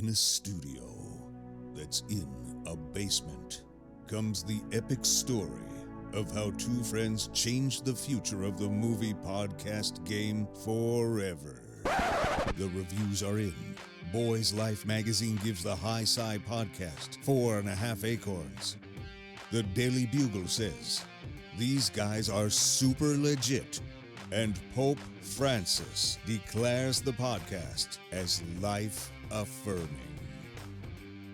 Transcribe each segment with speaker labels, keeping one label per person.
Speaker 1: In a studio that's in a basement comes the epic story of how two friends changed the future of the movie podcast game forever. The reviews are in. Boys Life magazine gives the High Sci podcast 4.5 acorns. The Daily Bugle says, these guys are super legit. And Pope Francis declares the podcast as life-affirming.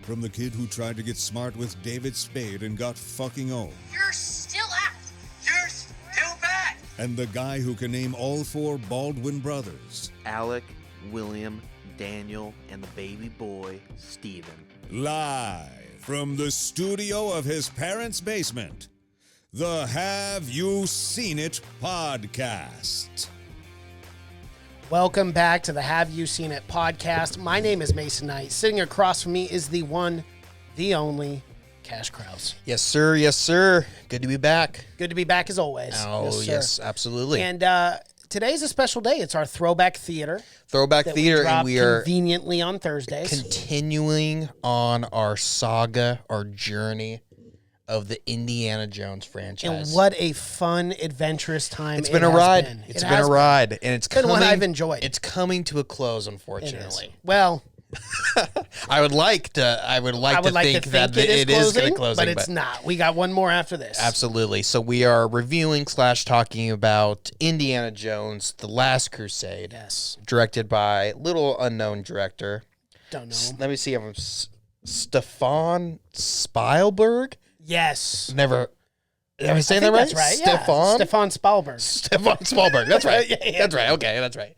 Speaker 1: From the kid who tried to get smart with David Spade and got fucking old.
Speaker 2: You're still out. You're still bad.
Speaker 1: And the guy who can name all four Baldwin brothers.
Speaker 3: Alec, William, Daniel, and the baby boy, Stephen.
Speaker 1: Live from the studio of his parents' basement. The Have You Seen It podcast.
Speaker 4: Welcome back to the Have You Seen It podcast. My name is Mason Knight. Sitting across from me is the one, the only, Cash Krause.
Speaker 5: Yes, sir. Yes, sir. Good to be back.
Speaker 4: Good to be back as always.
Speaker 5: Oh, yes, absolutely.
Speaker 4: And today's a special day. It's our Throwback Theater.
Speaker 5: Throwback Theater, and we are
Speaker 4: conveniently on Thursdays.
Speaker 5: Continuing on our saga, our journey of the Indiana Jones franchise.
Speaker 4: And what a fun, adventurous time
Speaker 5: it's been a ride.
Speaker 4: It's
Speaker 5: been a ride, and it's
Speaker 4: been
Speaker 5: coming,
Speaker 4: one I've enjoyed.
Speaker 5: It's coming to a close,
Speaker 4: It
Speaker 5: unfortunately.
Speaker 4: is. Well,
Speaker 5: I would like to think that it is going to close,
Speaker 4: but it's not. We got one more after this.
Speaker 5: Absolutely. So we are reviewing / talking about Indiana Jones: The Last Crusade.
Speaker 4: Yes.
Speaker 5: Directed by little unknown director.
Speaker 4: Don't know.
Speaker 5: Let me see. I'm Stefan Spielberg.
Speaker 4: Yes.
Speaker 5: Never. Am I saying that right?
Speaker 4: That's right. Stefan Spielberg.
Speaker 5: Stefan Spielberg. That's right.
Speaker 4: Yeah.
Speaker 5: That's right. Okay, that's right.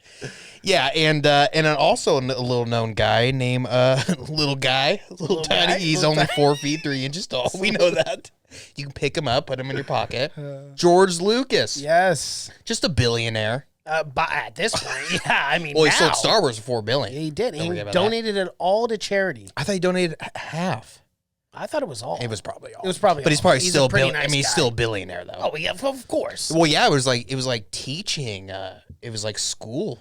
Speaker 5: Yeah, and also a little known guy named little tiny. He's only 4 feet 3 inches tall. We know that. You can pick him up, put him in your pocket. George Lucas.
Speaker 4: Yes.
Speaker 5: Just a billionaire.
Speaker 4: But at this point, yeah, I mean,
Speaker 5: Well, he
Speaker 4: now,
Speaker 5: sold Star Wars for $4 billion.
Speaker 4: He did.
Speaker 5: Don't
Speaker 4: He
Speaker 5: forget about
Speaker 4: donated it all to charity.
Speaker 5: I thought he donated half.
Speaker 4: I thought it was all.
Speaker 5: It was probably all.
Speaker 4: It was probably
Speaker 5: But
Speaker 4: all.
Speaker 5: he's probably
Speaker 4: He's
Speaker 5: still
Speaker 4: a pretty
Speaker 5: I
Speaker 4: nice
Speaker 5: mean, he's
Speaker 4: guy.
Speaker 5: still a billionaire though.
Speaker 4: Oh yeah, of course.
Speaker 5: Well, yeah, it was like teaching. It was like school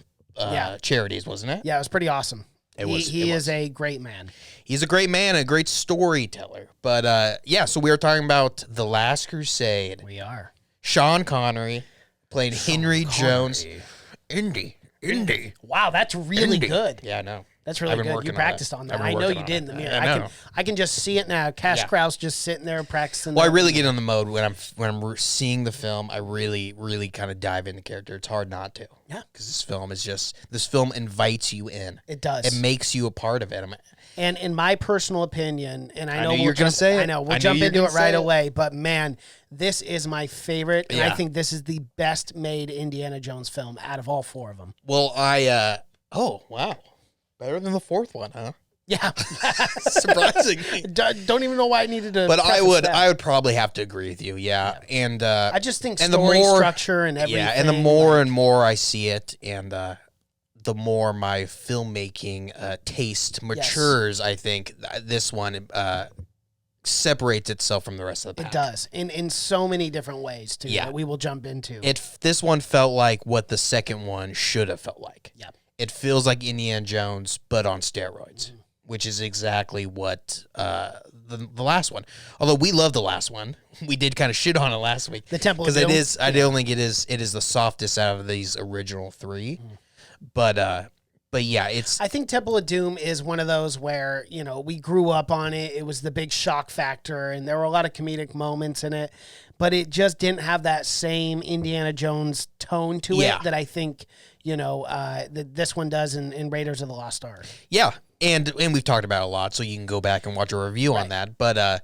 Speaker 5: charities, wasn't it?
Speaker 4: Yeah, it was pretty awesome. He is a great man.
Speaker 5: He's a great man, a great storyteller. But yeah, so we were talking about The Last Crusade.
Speaker 4: We are.
Speaker 5: Sean Connery played Henry Jones. Indy.
Speaker 4: Wow, that's really good.
Speaker 5: Yeah, I know.
Speaker 4: That's really good. You practiced on that. I know you did in the mirror. I can just see it now. Cash Krause just sitting there practicing.
Speaker 5: Well, I really get in the mode when I'm seeing the film. I really kind of dive into character. It's hard not to.
Speaker 4: Yeah,
Speaker 5: because this film invites you in.
Speaker 4: It does.
Speaker 5: It makes you a part of it.
Speaker 4: And in my personal opinion, and I know
Speaker 5: you're going to say it.
Speaker 4: I know we'll jump into it right away. But man, this is my favorite, and I think this is the best made Indiana Jones film out of all 4 of them.
Speaker 5: Well, oh wow. Better than the 4th one, huh?
Speaker 4: Yeah.
Speaker 5: Surprisingly.
Speaker 4: Don't even know why I needed to.
Speaker 5: But I would probably have to agree with you, yeah. And
Speaker 4: I just think story structure and everything.
Speaker 5: Yeah, and the more and more I see it, and the more my filmmaking taste matures, I think this one separates itself from the rest of the pack.
Speaker 4: It does, in so many different ways, too, that we will jump into.
Speaker 5: This one felt like what the second one should have felt like.
Speaker 4: Yep.
Speaker 5: It feels like Indiana Jones, but on steroids, which is exactly what the last one. Although we love the last one, we did kind of shit on it last week.
Speaker 4: The Temple of Doom.
Speaker 5: Because it is. I don't think it is. It is the softest out of these original 3, but yeah, it's.
Speaker 4: I think Temple of Doom is one of those where we grew up on it. It was the big shock factor, and there were a lot of comedic moments in it, but it just didn't have that same Indiana Jones tone to it that I think. This one does in Raiders of the Lost Ark. Yeah,
Speaker 5: and we've talked about it a lot, so you can go back and watch a review on that. But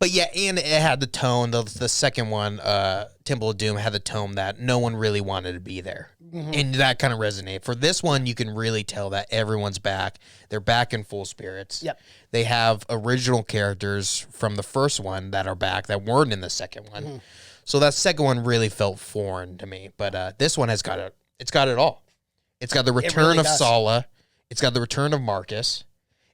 Speaker 5: yeah, and it had the tone. The second one, Temple of Doom, had the tone that no one really wanted to be there, and that kind of resonated. For this one, you can really tell that everyone's back. They're back in full spirits.
Speaker 4: Yep.
Speaker 5: They have original characters from the first one that are back that weren't in the second one. So that second one really felt foreign to me. But this one has got it. It's got it all. It's got the return of Sala. It's got the return of Marcus.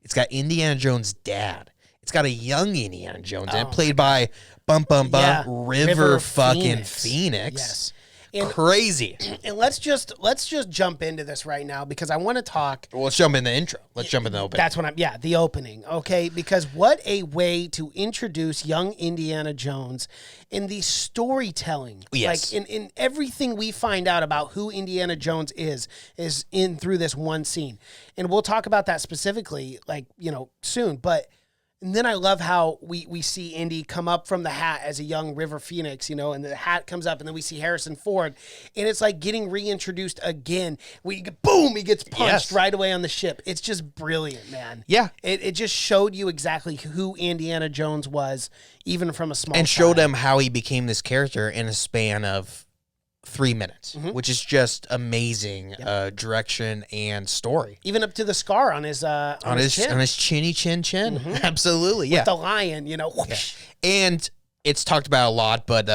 Speaker 5: It's got Indiana Jones' dad. It's got a young Indiana Jones, played by River fucking Phoenix.
Speaker 4: Yes.
Speaker 5: Crazy.
Speaker 4: And let's just jump into this right now because I want to talk.
Speaker 5: Well, let's jump in the intro. Let's jump in the opening.
Speaker 4: That's what the opening, okay? Because what a way to introduce young Indiana Jones in the storytelling.
Speaker 5: Yes.
Speaker 4: Like in everything we find out about who Indiana Jones is in through this one scene. And we'll talk about that specifically, like, soon. But and then I love how we see Indy come up from the hat as a young River Phoenix, and the hat comes up, and then we see Harrison Ford, and it's like getting reintroduced again. Boom, he gets punched right away on the ship. It's just brilliant, man.
Speaker 5: Yeah.
Speaker 4: It just showed you exactly who Indiana Jones was, even from a small
Speaker 5: and
Speaker 4: child.
Speaker 5: showed him how he became this character in a span of 3 minutes, which is just amazing direction and story.
Speaker 4: Even up to the scar on his chin.
Speaker 5: On his chinny chin. Absolutely, yeah.
Speaker 4: With the lion, whoosh.
Speaker 5: And it's talked about a lot, but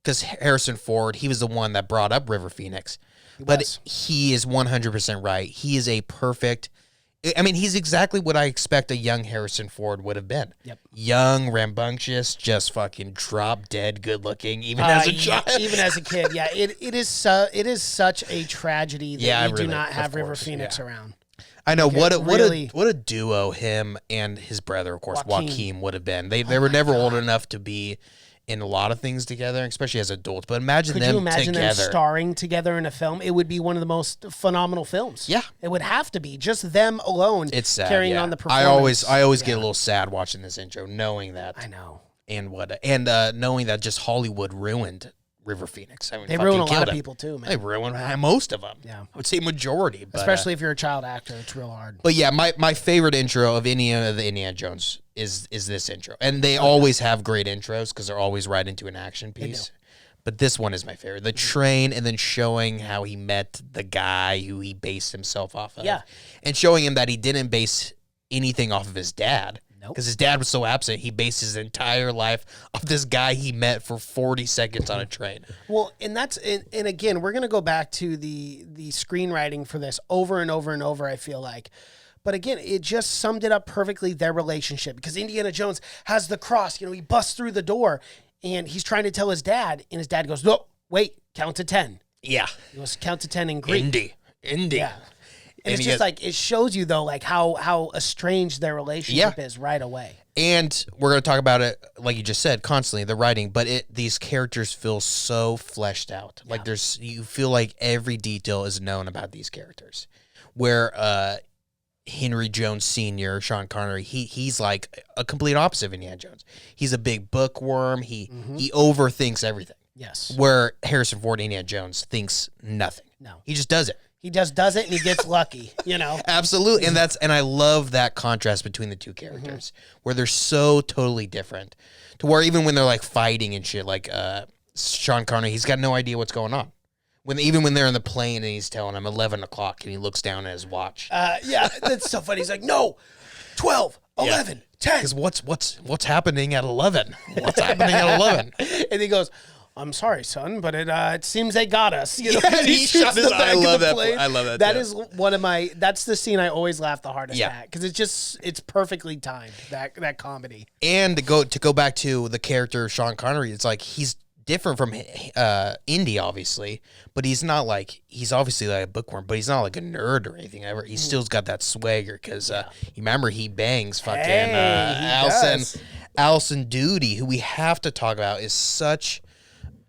Speaker 5: because Harrison Ford, he was the one that brought up River Phoenix. But he is 100% right. He is a perfect... I mean, he's exactly what I expect a young Harrison Ford would have been.
Speaker 4: Yep.
Speaker 5: Young, rambunctious, just fucking drop dead good looking, even as a child.
Speaker 4: Even as a kid, yeah. It is such a tragedy that we do not have River Phoenix around.
Speaker 5: I know.
Speaker 4: What
Speaker 5: a duo him and his brother, of course, Joaquin would have been. They were never old enough to be in a lot of things together, especially as adults. But imagine them
Speaker 4: starring together in a film? It would be one of the most phenomenal films.
Speaker 5: Yeah.
Speaker 4: It would have to be. Just them alone.
Speaker 5: It's sad,
Speaker 4: carrying on the performance.
Speaker 5: I always get a little sad watching this intro, knowing that.
Speaker 4: I know.
Speaker 5: And knowing that just Hollywood ruined River Phoenix. I mean,
Speaker 4: they ruin a lot of people too, man.
Speaker 5: They ruin most of them.
Speaker 4: Yeah.
Speaker 5: I would say majority. But,
Speaker 4: especially if you're a child actor, it's real hard.
Speaker 5: But yeah, my favorite intro of any of the Indiana Jones is this intro. And they always have great intros because they're always right into an action piece. But this one is my favorite. The train and then showing how he met the guy who he based himself off of.
Speaker 4: Yeah.
Speaker 5: And showing him that he didn't base anything off of his dad. Because his dad was so absent, he based his entire life off this guy he met for 40 seconds on a train.
Speaker 4: Well, and again, we're going to go back to the screenwriting for this over and over and over, I feel like. But again, it just summed it up perfectly, their relationship. Because Indiana Jones has the cross, he busts through the door, and he's trying to tell his dad, and his dad goes, no, wait, count to 10.
Speaker 5: Yeah.
Speaker 4: He goes, count to 10 in Greek.
Speaker 5: Indy.
Speaker 4: Yeah. And it's just like, it shows you, though, like how estranged their relationship is right away.
Speaker 5: And we're going to talk about it, like you just said, constantly, the writing, but these characters feel so fleshed out. Yeah. Like you feel like every detail is known about these characters. Where Henry Jones Sr., Sean Connery, he's like a complete opposite of Indiana Jones. He's a big bookworm. He overthinks everything.
Speaker 4: Yes.
Speaker 5: Where Harrison Ford, Indiana Jones, thinks nothing.
Speaker 4: No.
Speaker 5: He just does it.
Speaker 4: He just does it and he gets lucky,
Speaker 5: Absolutely. And I love that contrast between the two characters where they're so totally different to where even when they're like fighting and shit, like Sean Connery, he's got no idea what's going on. Even when they're in the plane and he's telling him 11 o'clock and he looks down at his watch.
Speaker 4: Yeah, that's so funny. He's like, no, 12, 11, 10.
Speaker 5: Because what's happening at 11? What's happening at 11?
Speaker 4: And he goes, I'm sorry, son, but it seems they got us.
Speaker 5: He shot his eye. I love that. I love that.
Speaker 4: That is one of my. That's the scene I always laugh the hardest at because it's perfectly timed that comedy.
Speaker 5: And to go back to the character Sean Connery, it's like he's different from Indy, obviously, but he's obviously like a bookworm, but he's not like a nerd or anything ever. He still's got that swagger because you remember he bangs fucking Alison Doody, who we have to talk about is such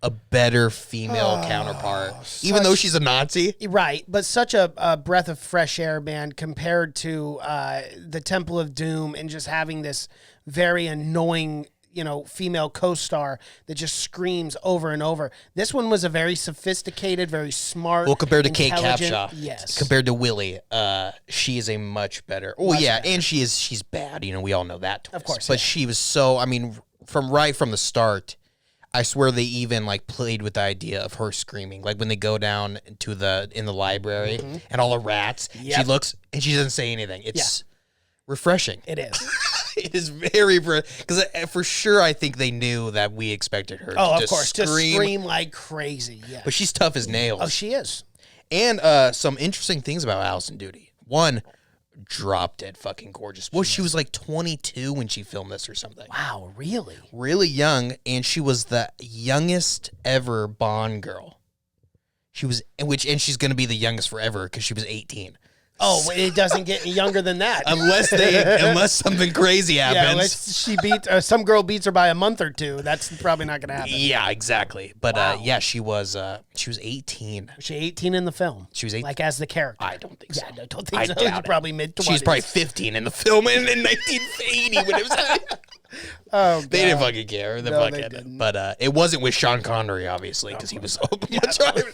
Speaker 5: a better female counterpart, even though she's a Nazi.
Speaker 4: Right, but such a breath of fresh air, man, compared to the Temple of Doom and just having this very annoying, female co-star that just screams over and over. This one was a very sophisticated, very smart.
Speaker 5: Well, compared to Kate Capshaw,
Speaker 4: yes.
Speaker 5: Compared to Willie, she is a much better. Oh yeah, better. And she's bad. We all know that.
Speaker 4: Of course,
Speaker 5: but she was so. I mean, from the start. I swear they even like played with the idea of her screaming. Like when they go down in the library and all the rats, she looks and she doesn't say anything. It's refreshing.
Speaker 4: It is.
Speaker 5: It is very, because for sure I think they knew that we expected her to
Speaker 4: scream like crazy. Yeah.
Speaker 5: But she's tough as nails.
Speaker 4: Oh, she is.
Speaker 5: And some interesting things about Alison Doody. One, drop dead fucking gorgeous. Well, she was like 22 when she filmed this or something.
Speaker 4: Wow, really?
Speaker 5: Really young, and she was the youngest ever Bond girl. and she's going to be the youngest forever because she was 18.
Speaker 4: Oh, it doesn't get any younger than that.
Speaker 5: unless something crazy happens.
Speaker 4: Yeah, unless some girl beats her by a month or two. That's probably not going to happen.
Speaker 5: Yeah, exactly. But
Speaker 4: Wow.
Speaker 5: she was 18.
Speaker 4: Was she 18 in the film?
Speaker 5: She was 18.
Speaker 4: Like as the character?
Speaker 5: I don't think so.
Speaker 4: Yeah, I don't think so.
Speaker 5: doubt
Speaker 4: She's
Speaker 5: it.
Speaker 4: probably mid-20s.
Speaker 5: She was probably 15 in the film in 1980 when it was.
Speaker 4: Oh,
Speaker 5: They didn't fucking care.
Speaker 4: No, they didn't.
Speaker 5: But it wasn't with Sean Connery, obviously, because he was so much older.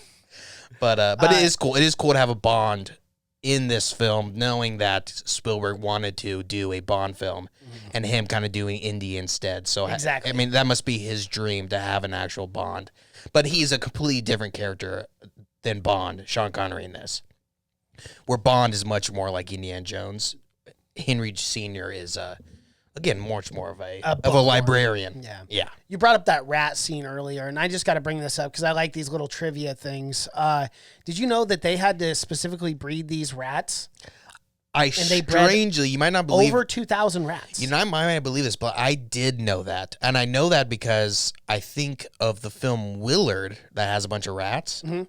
Speaker 5: But it is cool. It is cool to have a Bond in this film, knowing that Spielberg wanted to do a Bond film and him kind of doing Indy instead. So,
Speaker 4: Exactly.
Speaker 5: I mean, that must be his dream to have an actual Bond. But he's a completely different character than Bond, Sean Connery in this. Where Bond is much more like Indiana Jones. Henry Sr. is, again, much more of a librarian. Yeah.
Speaker 4: You brought up that rat scene earlier, and I just got to bring this up because I like these little trivia things. Did you know that they had to specifically breed these rats?
Speaker 5: Strangely, you might not believe
Speaker 4: over 2,000 rats.
Speaker 5: You know, I might not believe this, but I did know that, and I know that because I think of the film Willard that has a bunch of rats.
Speaker 4: Mm-hmm.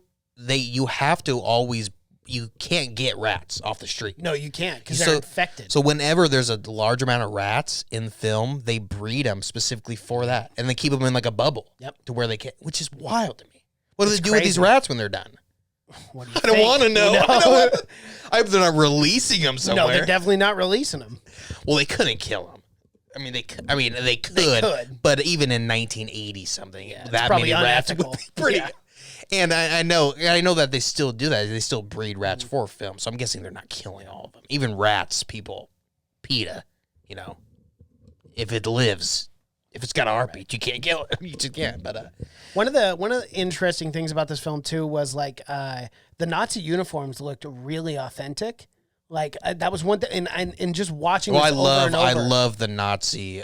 Speaker 5: You can't get rats off the street.
Speaker 4: No, you can't because they're infected.
Speaker 5: So whenever there's a large amount of rats in film, they breed them specifically for that, and they keep them in like a bubble.
Speaker 4: Yep.
Speaker 5: To where they can't, which is wild to me. What do
Speaker 4: It's
Speaker 5: they do with these
Speaker 4: crazy.
Speaker 5: rats when they're done?
Speaker 4: What do you
Speaker 5: I don't
Speaker 4: think?
Speaker 5: want to know.
Speaker 4: No.
Speaker 5: I hope they're not releasing them somewhere.
Speaker 4: No, they're definitely not releasing them.
Speaker 5: Well, they couldn't kill them. I mean, they could.
Speaker 4: They could.
Speaker 5: But even in 1980 something, that
Speaker 4: probably
Speaker 5: many rats would
Speaker 4: unethical.
Speaker 5: be pretty.
Speaker 4: Yeah.
Speaker 5: And I know that they still do that. They still breed rats for film. So I'm guessing they're not killing all of them. Even rats, PETA, if it lives, if it's got a heartbeat, you can't kill it. You just can't. But
Speaker 4: One of the interesting things about this film too was like the Nazi uniforms looked really authentic. Like that was one thing, and just watching.
Speaker 5: well,
Speaker 4: this over and over.
Speaker 5: I love the Nazi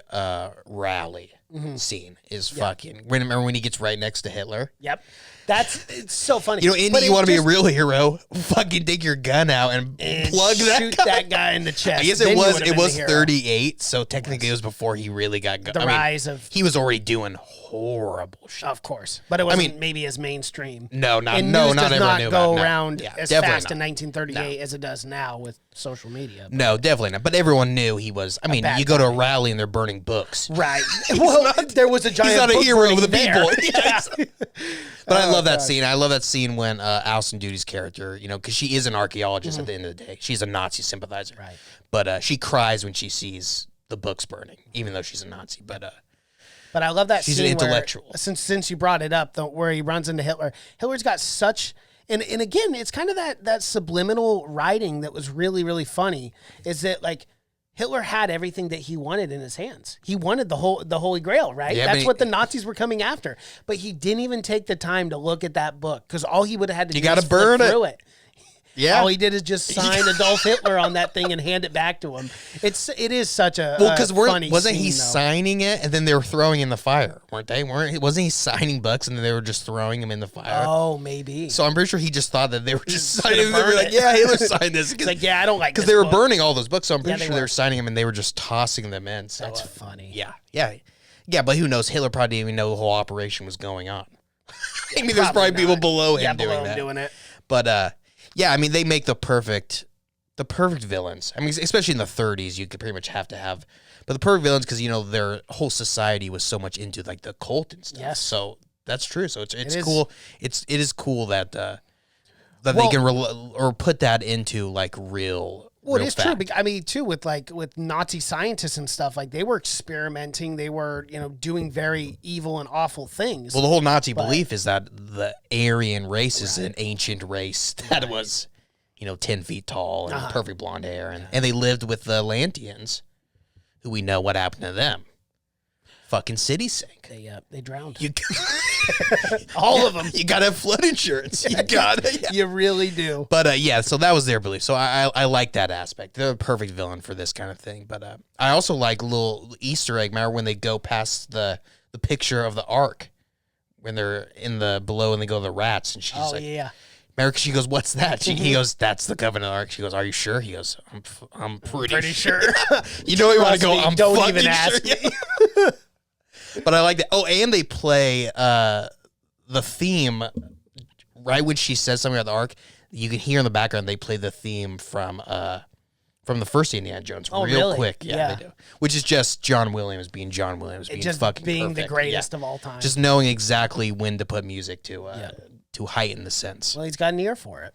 Speaker 5: rally scene. Is fucking. Remember when he gets right next to Hitler?
Speaker 4: Yep. It's so funny.
Speaker 5: Indy,
Speaker 4: But
Speaker 5: you want to be a real hero? Fucking take your gun out and plug
Speaker 4: shoot that guy in the chest.
Speaker 5: I guess
Speaker 4: Then
Speaker 5: it
Speaker 4: you
Speaker 5: was
Speaker 4: would've been the hero.
Speaker 5: 38, so technically it was before he really got
Speaker 4: The rise of,
Speaker 5: he was already doing horrible shit.
Speaker 4: of course, but it wasn't maybe as mainstream.
Speaker 5: No, not
Speaker 4: And
Speaker 5: no,
Speaker 4: news
Speaker 5: not
Speaker 4: does
Speaker 5: everyone
Speaker 4: not
Speaker 5: knew
Speaker 4: go
Speaker 5: about it. No.
Speaker 4: around
Speaker 5: Yeah,
Speaker 4: as
Speaker 5: definitely
Speaker 4: fast in
Speaker 5: not.
Speaker 4: 1938 as it does now with social media.
Speaker 5: No, definitely not. But everyone knew he was. I mean,
Speaker 4: bad
Speaker 5: you go to a rally and they're burning books.
Speaker 4: Right. Well, there was a giant.
Speaker 5: He's not a
Speaker 4: book
Speaker 5: hero of
Speaker 4: burning
Speaker 5: the
Speaker 4: there.
Speaker 5: people.
Speaker 4: Yeah.
Speaker 5: But I love that
Speaker 4: God.
Speaker 5: scene. I love that scene when Alison Duty's character, because she is an archaeologist at the end of the day. She's a Nazi sympathizer.
Speaker 4: Right.
Speaker 5: But she cries when she sees the books burning, even though she's a Nazi. But
Speaker 4: I love that
Speaker 5: she's
Speaker 4: scene
Speaker 5: an intellectual.
Speaker 4: where, since you brought it up, where he runs into Hitler. Hitler's got such, and again, it's kind of that subliminal writing that was really, really funny. Is that like Hitler had everything that he wanted in his hands. He wanted the Holy Grail, right?
Speaker 5: Yeah,
Speaker 4: That's what the Nazis were coming after. But he didn't even take the time to look at that book because all he would have had to do
Speaker 5: gotta
Speaker 4: was flip
Speaker 5: burn it.
Speaker 4: through it.
Speaker 5: Yeah.
Speaker 4: All he did is just sign Adolf Hitler on that thing and hand it back to him. It is such a
Speaker 5: because
Speaker 4: funny
Speaker 5: wasn't he
Speaker 4: scene, though.
Speaker 5: signing it and then they were throwing in the fire, weren't they? Wasn't he signing books and then they were just throwing them in the fire?
Speaker 4: Oh, maybe.
Speaker 5: So I'm pretty sure he just thought that they were just
Speaker 4: gonna
Speaker 5: signing them. They were
Speaker 4: burn
Speaker 5: like,
Speaker 4: it.
Speaker 5: yeah, Hitler signed this.
Speaker 4: It's like, yeah, I don't like
Speaker 5: Because
Speaker 4: this
Speaker 5: they were
Speaker 4: book.
Speaker 5: burning all those books, so I'm pretty
Speaker 4: they
Speaker 5: sure they
Speaker 4: were.
Speaker 5: were signing them and they were just tossing them in. So,
Speaker 4: That's funny.
Speaker 5: Yeah, but who knows? Hitler probably didn't even know the whole operation was going on. I mean, there's probably people below him doing that.
Speaker 4: it.
Speaker 5: But yeah, I mean, they make the perfect villains. I mean, especially in the 30s, you could pretty much have to have, but the perfect villains because their whole society was so much into like the cult and stuff.
Speaker 4: Yes.
Speaker 5: So that's true. So it's
Speaker 4: is.
Speaker 5: cool. It is cool that they can or put that into like real.
Speaker 4: Well, it
Speaker 5: real
Speaker 4: is
Speaker 5: fact.
Speaker 4: true. I mean, too, with Nazi scientists and stuff, like they were experimenting. They were, doing very evil and awful things.
Speaker 5: Well, the whole Nazi belief is that the Aryan race is an ancient race that was, 10 feet tall and perfect blonde hair. And they lived with the Atlanteans, who we know what happened to them. Fucking city sank.
Speaker 4: They drowned.
Speaker 5: You,
Speaker 4: All of them.
Speaker 5: you got to have flood insurance. You got to.
Speaker 4: You really do.
Speaker 5: But yeah, so that was their belief. So I like that aspect. They're a perfect villain for this kind of thing. But I also like a little Easter egg. Remember when they go past the picture of the Ark when they're in the below and they go to the rats and she's like,
Speaker 4: yeah.
Speaker 5: America, she goes, "What's that?" He goes, "That's the Covenant Ark." She goes, "Are you sure?" He goes, "I'm pretty
Speaker 4: sure."
Speaker 5: You know you want to go.
Speaker 4: Trust me,
Speaker 5: I'm
Speaker 4: don't
Speaker 5: fucking
Speaker 4: even ask
Speaker 5: sure.
Speaker 4: me.
Speaker 5: But I like that. Oh, and they play the theme right when she says something about the Ark, you can hear in the background they play the theme from the first Indiana Jones real
Speaker 4: really?
Speaker 5: quick. Yeah, they do. Which is just John Williams being John Williams, being
Speaker 4: just
Speaker 5: fucking
Speaker 4: being
Speaker 5: perfect.
Speaker 4: the greatest of all time.
Speaker 5: Just knowing exactly when to put music to heighten the sense.
Speaker 4: Well, he's got an ear for it.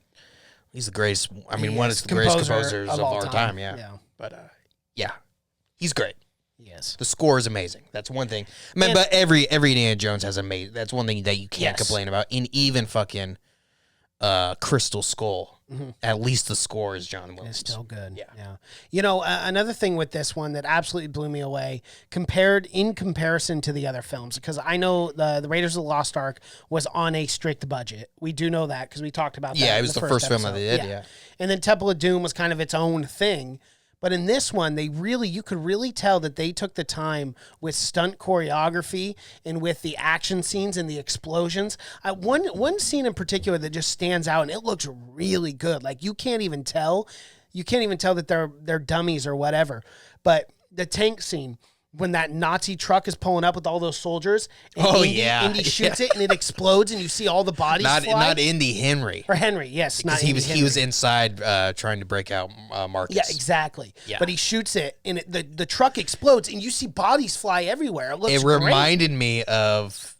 Speaker 5: He's the greatest. I mean,
Speaker 4: He
Speaker 5: one
Speaker 4: is
Speaker 5: of the greatest
Speaker 4: composer
Speaker 5: composers
Speaker 4: of
Speaker 5: of
Speaker 4: all
Speaker 5: our
Speaker 4: time.
Speaker 5: time. Yeah.
Speaker 4: Yeah.
Speaker 5: But yeah, he's great.
Speaker 4: Yes.
Speaker 5: The score is amazing. That's one thing. I mean, but every Indiana Jones has amazing. That's one thing that you can't complain about. In even fucking Crystal Skull, at least the score is John Williams.
Speaker 4: It's still good.
Speaker 5: Yeah.
Speaker 4: You know, another thing with this one that absolutely blew me away, in comparison to the other films, because I know the Raiders of the Lost Ark was on a strict budget. We do know that because we talked about that.
Speaker 5: Yeah,
Speaker 4: in
Speaker 5: it was the first film that
Speaker 4: episode.
Speaker 5: they did. Yeah.
Speaker 4: And then Temple of Doom was kind of its own thing. But in this one, you could really tell that they took the time with stunt choreography and with the action scenes and the explosions. One scene in particular that just stands out, and it looks really good. Like you can't even tell that they're dummies or whatever. But the tank scene, when that Nazi truck is pulling up with all those soldiers, and Indy shoots it and it explodes, and you see all the bodies fly.
Speaker 5: Not Indy, Henry.
Speaker 4: Or Henry, yes, not
Speaker 5: because
Speaker 4: Henry.
Speaker 5: he was inside trying to break out Marcus.
Speaker 4: Yeah, exactly.
Speaker 5: Yeah.
Speaker 4: But he shoots it, and the truck explodes, and you see bodies fly everywhere. It looks great.
Speaker 5: Reminded me of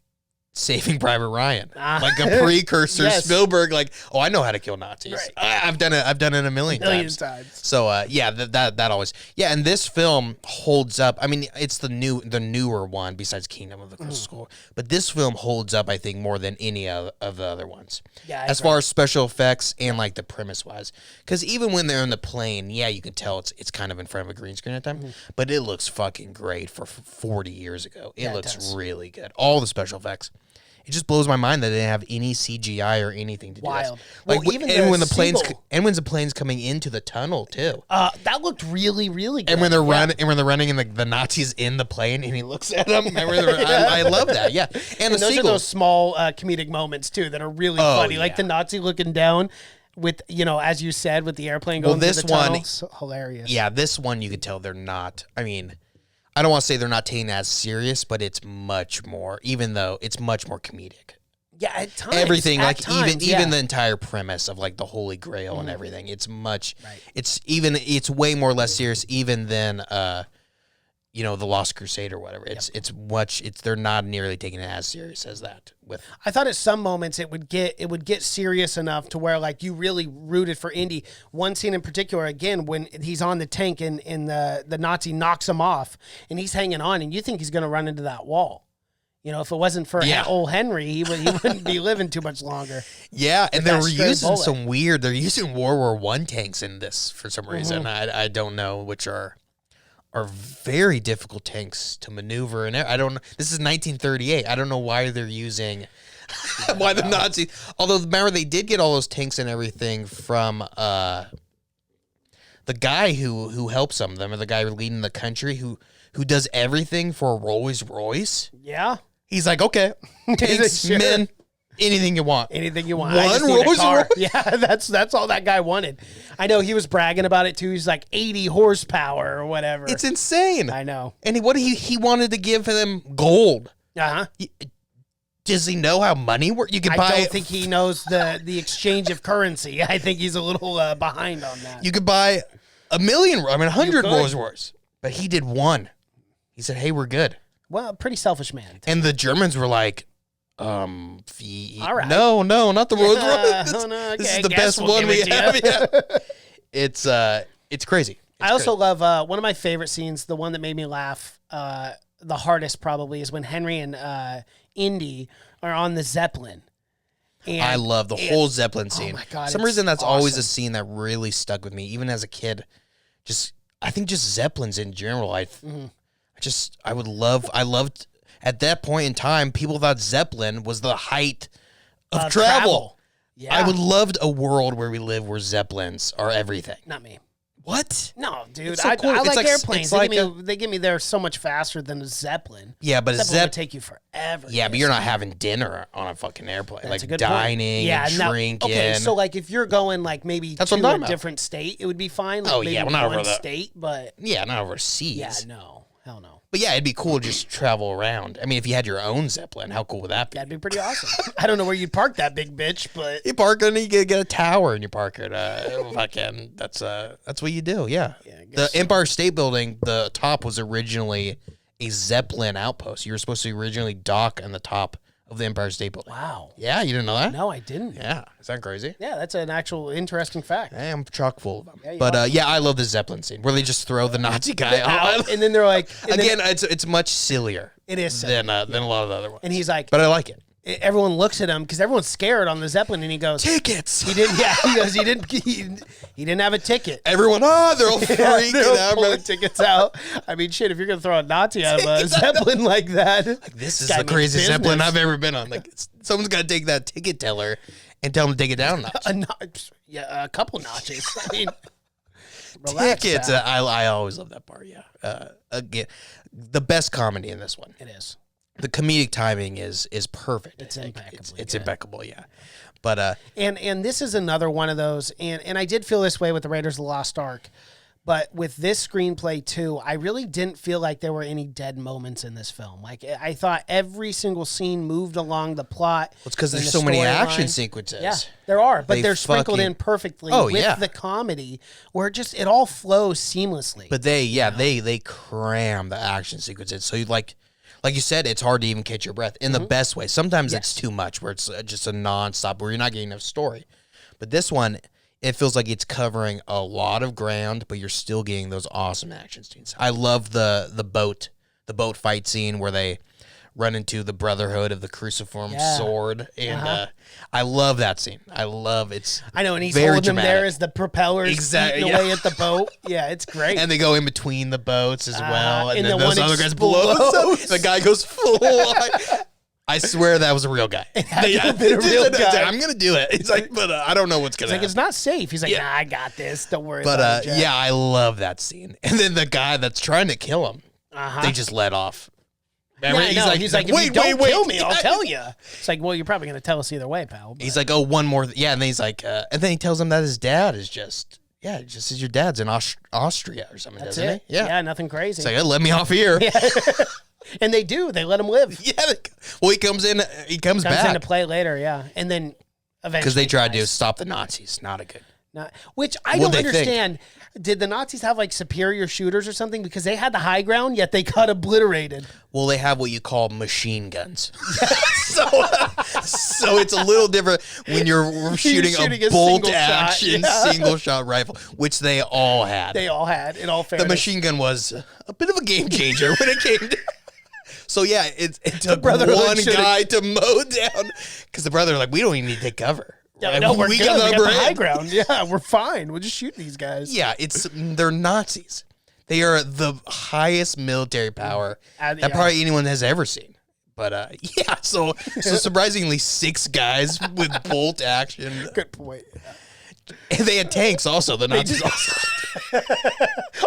Speaker 5: Saving Private Ryan, like a precursor.
Speaker 4: Yes.
Speaker 5: Spielberg, like, oh, I know how to kill Nazis.
Speaker 4: Right.
Speaker 5: I've done it a million times. So that always and this film holds up. I mean, it's the newer one besides Kingdom of the Crystal Skull, but this film holds up, I think, more than any of the other ones.
Speaker 4: Yeah,
Speaker 5: as far as special effects and like the premise wise, because even when they're in the plane, you can tell it's kind of in front of a green screen at the time, but it looks fucking great for 40 years ago. It looks really good. All the special effects. It just blows my mind that they didn't have any CGI or anything to do this. Like,
Speaker 4: well, even
Speaker 5: when the plane's coming into the tunnel too.
Speaker 4: That looked really, really good.
Speaker 5: And when they're running and the Nazis in the plane and he looks at them. I love that. Yeah. And the
Speaker 4: those
Speaker 5: seagulls.
Speaker 4: are those small comedic moments too that are really funny. Like the Nazi looking down with, as you said, with the airplane going through the tunnel. So hilarious.
Speaker 5: Yeah, this one you could tell they're not. I mean, I don't want to say they're not taking it as serious, but it's much more, even though it's much more comedic.
Speaker 4: Yeah, at times.
Speaker 5: Everything,
Speaker 4: even
Speaker 5: the entire premise of like the Holy Grail and everything. It's much, it's way more less serious even than, the Lost Crusade or whatever. They're not nearly taking it as serious as that.
Speaker 4: I thought at some moments it would get serious enough to where like you really rooted for Indy. One scene in particular, again, when he's on the tank and the Nazi knocks him off and he's hanging on and you think he's going to run into that wall. If it wasn't for old Henry, he wouldn't be living too much longer.
Speaker 5: Yeah, and they were using they're using World War I tanks in this for some reason. I don't know, which are very difficult tanks to maneuver. And I don't know. This is 1938. I don't know why they're using, why the Nazis. Although, remember, they did get all those tanks and everything from the guy who helps them. Or the guy leading the country who does everything for a Rolls Royce.
Speaker 4: Yeah.
Speaker 5: He's like, okay, tanks, men, anything you want.
Speaker 4: Anything you want.
Speaker 5: One Rolls Royce?
Speaker 4: Yeah, that's all that guy wanted. I know he was bragging about it too. He's like 80 horsepower or whatever.
Speaker 5: It's insane.
Speaker 4: I know.
Speaker 5: And he wanted to give them gold.
Speaker 4: Uh-huh.
Speaker 5: Does he know how money works? You can
Speaker 4: I
Speaker 5: buy.
Speaker 4: don't think he knows the exchange of currency. I think he's a little behind on that.
Speaker 5: You could buy 100 Rolls Royce, but he did one. He said, "Hey, we're good."
Speaker 4: Well, pretty selfish man.
Speaker 5: And the Germans were like,
Speaker 4: all right.
Speaker 5: No, not the Rolls Royce.
Speaker 4: Okay,
Speaker 5: this is the best one we have. Yeah. It's crazy.
Speaker 4: I also love one of my favorite scenes, the one that made me laugh the hardest probably, is when Henry and Indy are on the Zeppelin. And
Speaker 5: I love the whole Zeppelin scene.
Speaker 4: Oh my God,
Speaker 5: For some reason, that's always a scene that really stuck with me, even as a kid. I think Zeppelins in general. I loved at that point in time, people thought Zeppelin was the height of travel. Yeah. I would love a world where we live where Zeppelins are everything.
Speaker 4: Not me.
Speaker 5: What?
Speaker 4: No, dude.
Speaker 5: So cool.
Speaker 4: I like airplanes.
Speaker 5: It's
Speaker 4: They get me there so much faster than a Zeppelin.
Speaker 5: Yeah, but
Speaker 4: Zeppelin would take you forever.
Speaker 5: Yeah, but you're not having dinner on a fucking airplane.
Speaker 4: That's
Speaker 5: like
Speaker 4: a good
Speaker 5: dining
Speaker 4: point.
Speaker 5: and drinking.
Speaker 4: Okay, so like if you're going like maybe
Speaker 5: That's
Speaker 4: to
Speaker 5: what I'm
Speaker 4: a
Speaker 5: talking
Speaker 4: different state, it would be fine. Like
Speaker 5: Oh,
Speaker 4: maybe
Speaker 5: yeah, we're not over
Speaker 4: one
Speaker 5: the
Speaker 4: state, but
Speaker 5: yeah, not overseas.
Speaker 4: yeah, no. Hell no.
Speaker 5: But yeah, it'd be cool to just travel around. I mean, if you had your own Zeppelin, how cool would that be?
Speaker 4: That'd be pretty awesome. I don't know where you'd park that big bitch, but
Speaker 5: You park it and you get a tower and you park it. Fucking, that's what you do. Yeah.
Speaker 4: I
Speaker 5: The
Speaker 4: guess so.
Speaker 5: Empire State Building, the top was originally a Zeppelin outpost. You were supposed to originally dock on the top of the Empire State Building.
Speaker 4: Wow.
Speaker 5: Yeah, you didn't know that?
Speaker 4: No, I didn't.
Speaker 5: Yeah, is that crazy?
Speaker 4: Yeah, that's an actual interesting fact.
Speaker 5: I am chock full of them.
Speaker 4: Yeah, you
Speaker 5: But
Speaker 4: are.
Speaker 5: yeah, I love the Zeppelin scene where they just throw the Nazi guy out.
Speaker 4: And then they're like, and
Speaker 5: Again,
Speaker 4: then
Speaker 5: it's much sillier
Speaker 4: it is silly.
Speaker 5: than a lot of the other ones.
Speaker 4: And he's like,
Speaker 5: But I like it.
Speaker 4: everyone looks at him because everyone's scared on the Zeppelin, and he goes,
Speaker 5: Tickets.
Speaker 4: he didn't. Yeah, he goes, he didn't have a ticket.
Speaker 5: Everyone, they're all freaking
Speaker 4: They're
Speaker 5: out.
Speaker 4: pulling tickets out. I mean, shit, if you're gonna throw a Nazi out of a Zeppelin like that,
Speaker 5: This is
Speaker 4: guy
Speaker 5: the
Speaker 4: means
Speaker 5: craziest Zeppelin
Speaker 4: business.
Speaker 5: I've ever been on. Like, someone's got to take that ticket teller and tell them to take it down a notch.
Speaker 4: a couple notches. I mean, relax,
Speaker 5: Tickets.
Speaker 4: pal.
Speaker 5: I always love that part. Yeah. Again, the best comedy in this one.
Speaker 4: It is.
Speaker 5: The comedic timing is perfect.
Speaker 4: It's
Speaker 5: I think.
Speaker 4: impeccably
Speaker 5: It's
Speaker 4: good.
Speaker 5: impeccable. Yeah. But
Speaker 4: And this is another one of those, and I did feel this way with the Raiders of the Lost Ark, but with this screenplay too, I really didn't feel like there were any dead moments in this film. Like I thought every single scene moved along the plot.
Speaker 5: it's because
Speaker 4: and
Speaker 5: there's
Speaker 4: the
Speaker 5: so many action
Speaker 4: storyline.
Speaker 5: sequences.
Speaker 4: Yeah, there are, but
Speaker 5: They
Speaker 4: they're sprinkled
Speaker 5: fucking-
Speaker 4: in perfectly
Speaker 5: Oh,
Speaker 4: with
Speaker 5: yeah.
Speaker 4: the comedy, where it all flows seamlessly.
Speaker 5: But they cram the action sequences. So you like you said, it's hard to even catch your breath in the best way. Sometimes it's too much, where it's just a nonstop, where you're not getting enough story. But this one, it feels like it's covering a lot of ground, but you're still getting those awesome action scenes. I love the boat fight scene where they run into the Brotherhood of the Cruciform
Speaker 4: Yeah.
Speaker 5: Sword, and I love that scene. I love it's.
Speaker 4: I know, and he's
Speaker 5: very
Speaker 4: holding them there
Speaker 5: dramatic.
Speaker 4: as the propellers
Speaker 5: Exactly,
Speaker 4: eating
Speaker 5: yeah.
Speaker 4: away at the boat. Yeah, it's great.
Speaker 5: And they go in between the boats as well, and
Speaker 4: and
Speaker 5: then
Speaker 4: the
Speaker 5: those
Speaker 4: one
Speaker 5: other guys blow.
Speaker 4: explodes.
Speaker 5: The guy goes full. I swear that was a real guy.
Speaker 4: had to have been a real guy.
Speaker 5: I'm gonna do it. He's like, but I don't know what's gonna
Speaker 4: It's like,
Speaker 5: happen.
Speaker 4: it's not safe. He's like,
Speaker 5: Yeah.
Speaker 4: nah, I got this. Don't worry
Speaker 5: But
Speaker 4: about it, Jack.
Speaker 5: yeah, I love that scene. And then the guy that's trying to kill him, they just let off.
Speaker 4: Yeah, I know. He's like, if you don't kill me, I'll tell you. It's like, well, you're probably going to tell us either way, pal. But
Speaker 5: He's like, oh, one more. Yeah, and then he's like, and then he tells him that his dad is just says your dad's in Austria or something,
Speaker 4: that's
Speaker 5: doesn't
Speaker 4: it.
Speaker 5: he? Yeah.
Speaker 4: Nothing crazy.
Speaker 5: It's like, let me off here. Yeah.
Speaker 4: And they do. They let him live.
Speaker 5: Well, he comes
Speaker 4: Comes
Speaker 5: back.
Speaker 4: into play later, yeah. And then eventually.
Speaker 5: Because they tried to
Speaker 4: dies.
Speaker 5: stop the Nazis. Not a good.
Speaker 4: Which I
Speaker 5: What'd
Speaker 4: don't
Speaker 5: they think?
Speaker 4: understand. Did the Nazis have like superior shooters or something? Because they had the high ground, yet they got obliterated.
Speaker 5: Well, they have what you call machine guns. so it's a little different when you're shooting a bolt
Speaker 4: single shot,
Speaker 5: action
Speaker 4: yeah.
Speaker 5: single shot rifle, which they all had.
Speaker 4: They all had, in all fairness.
Speaker 5: The machine gun was a bit of a game changer when it came to. So yeah, it took
Speaker 4: Brotherhood
Speaker 5: one
Speaker 4: should've-
Speaker 5: guy to mow down because the brother like, we don't even need to take cover.
Speaker 4: Yeah,
Speaker 5: Like,
Speaker 4: no, we're
Speaker 5: we
Speaker 4: good.
Speaker 5: got the
Speaker 4: We got
Speaker 5: upper
Speaker 4: the high
Speaker 5: hand.
Speaker 4: ground. Yeah, we're fine. We'll just shoot these guys.
Speaker 5: Yeah, they're Nazis. They are the highest military power that
Speaker 4: yeah.
Speaker 5: probably anyone has ever seen. But yeah, so surprisingly, 6 guys with bolt action.
Speaker 4: Good point.
Speaker 5: And they had tanks also. The Nazis also.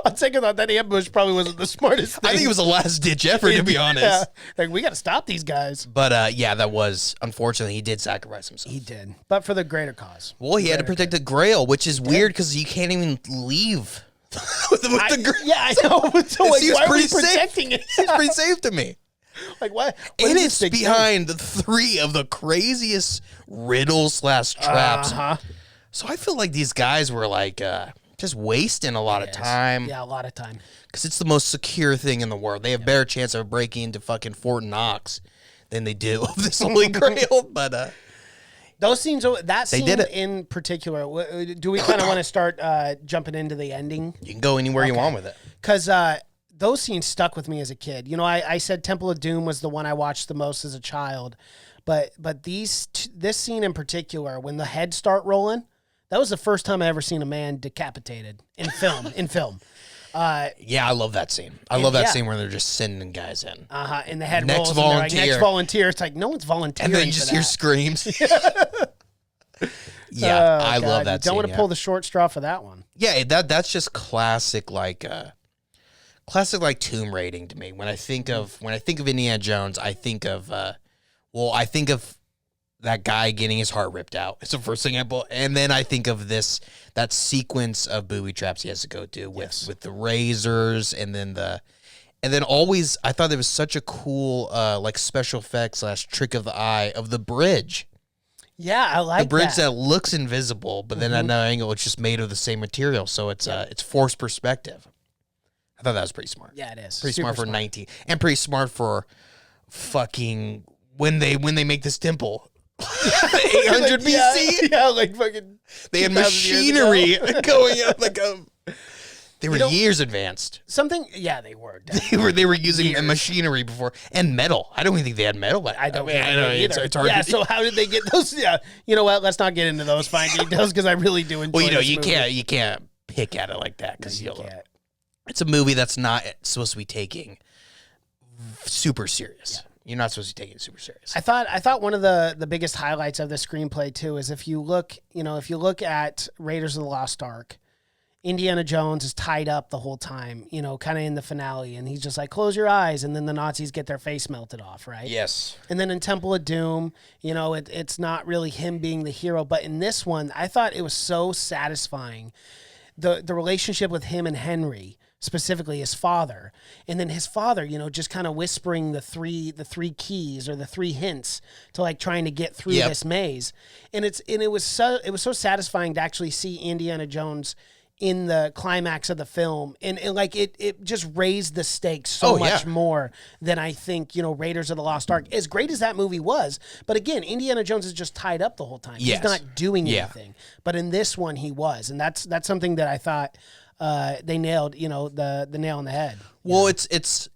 Speaker 4: On second thought, that ambush probably wasn't the smartest thing.
Speaker 5: I think it was a last ditch effort, to be honest.
Speaker 4: Yeah. Like, we got to stop these guys.
Speaker 5: But yeah, that was unfortunately he did sacrifice himself.
Speaker 4: He did, but for the greater cause.
Speaker 5: Well, he had to protect the Grail, which is weird because you can't even leave with the Grail.
Speaker 4: Yeah, I know. So, like,
Speaker 5: seems
Speaker 4: why are we
Speaker 5: pretty safe.
Speaker 4: protecting it?
Speaker 5: It's pretty safe to me.
Speaker 4: Like, what?
Speaker 5: And it's behind 3 of the craziest riddles / traps. So I feel like these guys were like just wasting a lot of time.
Speaker 4: Yeah, a lot of time.
Speaker 5: Because it's the most secure thing in the world. They have better chance of breaking into fucking Fort Knox than they do of this Holy Grail. But
Speaker 4: those scenes, that
Speaker 5: They
Speaker 4: scene
Speaker 5: did it.
Speaker 4: in particular, do we kind of want to start jumping into the ending?
Speaker 5: you can go anywhere you want with it.
Speaker 4: Because those scenes stuck with me as a kid. You know, I said Temple of Doom was the one I watched the most as a child. But this scene in particular, when the heads start rolling, that was the first time I ever seen a man decapitated in film.
Speaker 5: Yeah, I love that scene. I love that
Speaker 4: yeah.
Speaker 5: scene where they're just sending guys in.
Speaker 4: And the head
Speaker 5: Next
Speaker 4: rolls. And they're like,
Speaker 5: volunteer.
Speaker 4: next volunteer. It's like, no one's volunteering.
Speaker 5: And then you just
Speaker 4: for
Speaker 5: hear
Speaker 4: that.
Speaker 5: screams. Yeah,
Speaker 4: Oh,
Speaker 5: I
Speaker 4: God,
Speaker 5: love that
Speaker 4: you
Speaker 5: scene.
Speaker 4: don't want to
Speaker 5: yeah.
Speaker 4: pull the short straw for that one.
Speaker 5: Yeah, that's just classic like tomb raiding to me. When I think of Indiana Jones, I think of that guy getting his heart ripped out. It's the first thing and then I think of that sequence of booby traps he has to go do with the razors and then And then always, I thought there was such a cool like special effects / trick of the eye of the bridge.
Speaker 4: Yeah, I like
Speaker 5: the bridge that looks invisible, but then at an angle, it's just made of the same material, so it's forced perspective. I thought that was pretty smart.
Speaker 4: Yeah, it is.
Speaker 5: Pretty
Speaker 4: Super
Speaker 5: smart for 19, and pretty smart for fucking when they make this temple. 800 BC.
Speaker 4: Yeah, like fucking.
Speaker 5: They had
Speaker 4: 2,000
Speaker 5: machinery going up like they were years advanced.
Speaker 4: Yeah, they were. Definitely.
Speaker 5: They were using machinery before and metal. I don't even think they had metal.
Speaker 4: I don't think they either.
Speaker 5: It's hard
Speaker 4: yeah.
Speaker 5: to,
Speaker 4: So how did they get those? Yeah. You know what? Let's not get into those fine details because I really do enjoy.
Speaker 5: Well,
Speaker 4: this
Speaker 5: you
Speaker 4: movie.
Speaker 5: can't pick at it like that because
Speaker 4: can't.
Speaker 5: It's a movie that's not supposed to be taken super serious. Yeah. You're not supposed to be taking it super serious.
Speaker 4: I thought one of the biggest highlights of the screenplay too is if you look at Raiders of the Lost Ark, Indiana Jones is tied up the whole time, kind of in the finale, and he's just like, close your eyes, and then the Nazis get their face melted off, right?
Speaker 5: Yes.
Speaker 4: And then in Temple of Doom, it's not really him being the hero, but in this one, I thought it was so satisfying. The relationship with him and Henry, specifically his father, and then his father, just kind of whispering the three keys or the three hints to like trying to get through this maze, and it was so satisfying to actually see Indiana Jones in the climax of the film, and like it just raised the stakes so much more than I think Raiders of the Lost Ark, as great as that movie was. But again, Indiana Jones is just tied up the whole time. He's not doing anything. But in this one, he was, and that's something that I thought they nailed. The nail on the head.
Speaker 5: Well, it's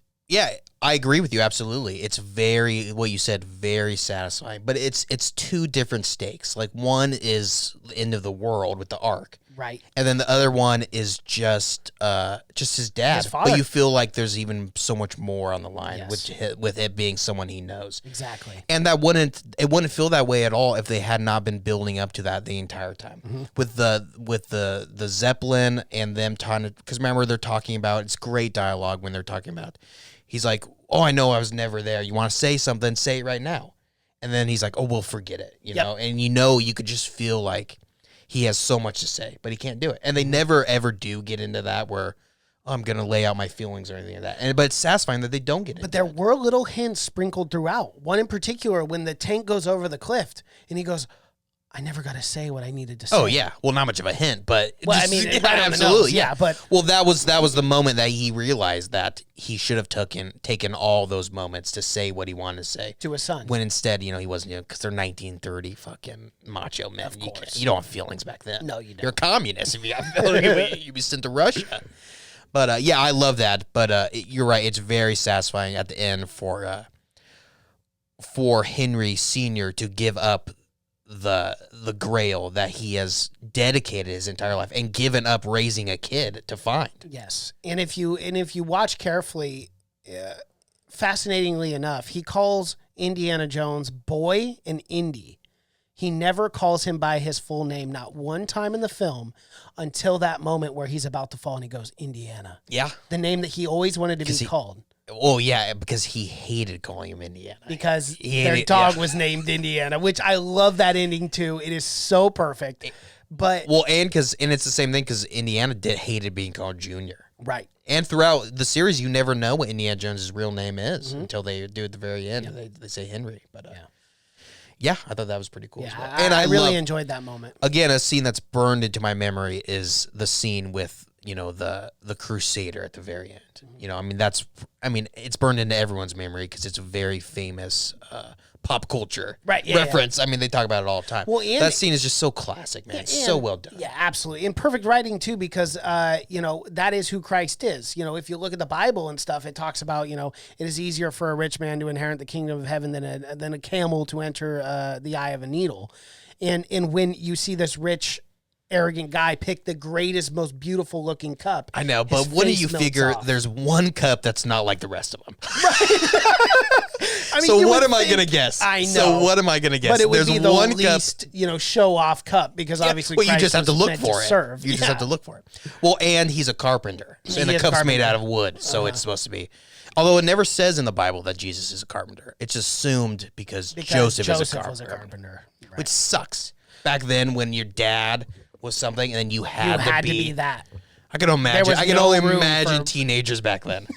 Speaker 5: I agree with you absolutely. It's very what you said, very satisfying. But it's two different stakes. Like one is the end of the world with the Ark.
Speaker 4: Right.
Speaker 5: And then the other one is just his dad.
Speaker 4: His father.
Speaker 5: But you feel like there's even so much more on the line with it being someone he knows.
Speaker 4: Exactly.
Speaker 5: And it wouldn't feel that way at all if they had not been building up to that the entire time. Mm-hmm. With the Zeppelin and them trying to, because remember they're talking about, it's great dialogue when they're talking about, he's like, oh, I know I was never there. You want to say something, say it right now. And then he's like, oh, we'll forget it, know? And you could just feel like he has so much to say, but he can't do it. And they never, ever do get into that where I'm going to lay out my feelings or anything like that. But it's satisfying that they don't get into it.
Speaker 4: But there were little hints sprinkled throughout. One in particular, when the tank goes over the cliff and he goes, I never got to say what I needed to say.
Speaker 5: Oh, yeah. Well, not much of a hint, but...
Speaker 4: Well, absolutely, yeah. But
Speaker 5: well, that was the moment that he realized that he should have taken all those moments to say what he wanted to say.
Speaker 4: To his son.
Speaker 5: When instead, he wasn't, because they're 1930 fucking macho men.
Speaker 4: Of course.
Speaker 5: You don't have feelings back then.
Speaker 4: No, you don't.
Speaker 5: You're a communist if you have feelings. You'd be sent to Russia. But, I love that. But you're right. It's very satisfying at the end for Henry Sr. to give up the grail that he has dedicated his entire life and given up raising a kid to find.
Speaker 4: Yes. And if you watch carefully, fascinatingly enough, he calls Indiana Jones boy and Indy. He never calls him by his full name, not one time in the film, until that moment where he's about to fall and he goes, Indiana.
Speaker 5: Yeah.
Speaker 4: The name that he always wanted to be called.
Speaker 5: Oh, yeah, because he hated calling him Indiana.
Speaker 4: Because their dog was named Indiana, which I love that ending too. It is so perfect. But
Speaker 5: and it's the same thing because Indiana hated being called Junior.
Speaker 4: Right.
Speaker 5: And throughout the series, you never know what Indiana Jones' real name is until they do at the very end. Yeah. They say Henry. But I thought that was pretty cool as well.
Speaker 4: And I really enjoyed that moment.
Speaker 5: Again, a scene that's burned into my memory is the scene with the Crusader at the very end. It's burned into everyone's memory because it's a very famous pop culture reference.
Speaker 4: Yeah.
Speaker 5: They talk about it all the time.
Speaker 4: Well,
Speaker 5: that scene is just so classic, man. It's so well done.
Speaker 4: Yeah, absolutely. And perfect writing too, because that is who Christ is. If you look at the Bible and stuff, it talks about, it is easier for a rich man to inherit the kingdom of heaven than a camel to enter the eye of a needle. And when you see this rich, arrogant guy pick the greatest, most beautiful looking cup.
Speaker 5: I know, but what do you figure?
Speaker 4: Off.
Speaker 5: There's one cup that's not like the rest of them.
Speaker 4: Right.
Speaker 5: So what am I gonna guess?
Speaker 4: I know.
Speaker 5: So what am I gonna guess?
Speaker 4: But it would
Speaker 5: There's
Speaker 4: be the
Speaker 5: one
Speaker 4: least, show off cup because obviously.
Speaker 5: Well, you
Speaker 4: Christ
Speaker 5: just have to look
Speaker 4: meant
Speaker 5: for it.
Speaker 4: Serve.
Speaker 5: You just have to look for it. Well, and he's a carpenter, and the cup's made out of wood, so it's supposed to be. Although it never says in the Bible that Jesus is a carpenter, it's assumed because Joseph is a carpenter.
Speaker 4: Was a carpenter. Right.
Speaker 5: Which sucks. Back then, when your dad was something, and then you had to be
Speaker 4: that.
Speaker 5: I can imagine.
Speaker 4: was
Speaker 5: I can
Speaker 4: no
Speaker 5: only
Speaker 4: room
Speaker 5: imagine
Speaker 4: for-
Speaker 5: teenagers back then.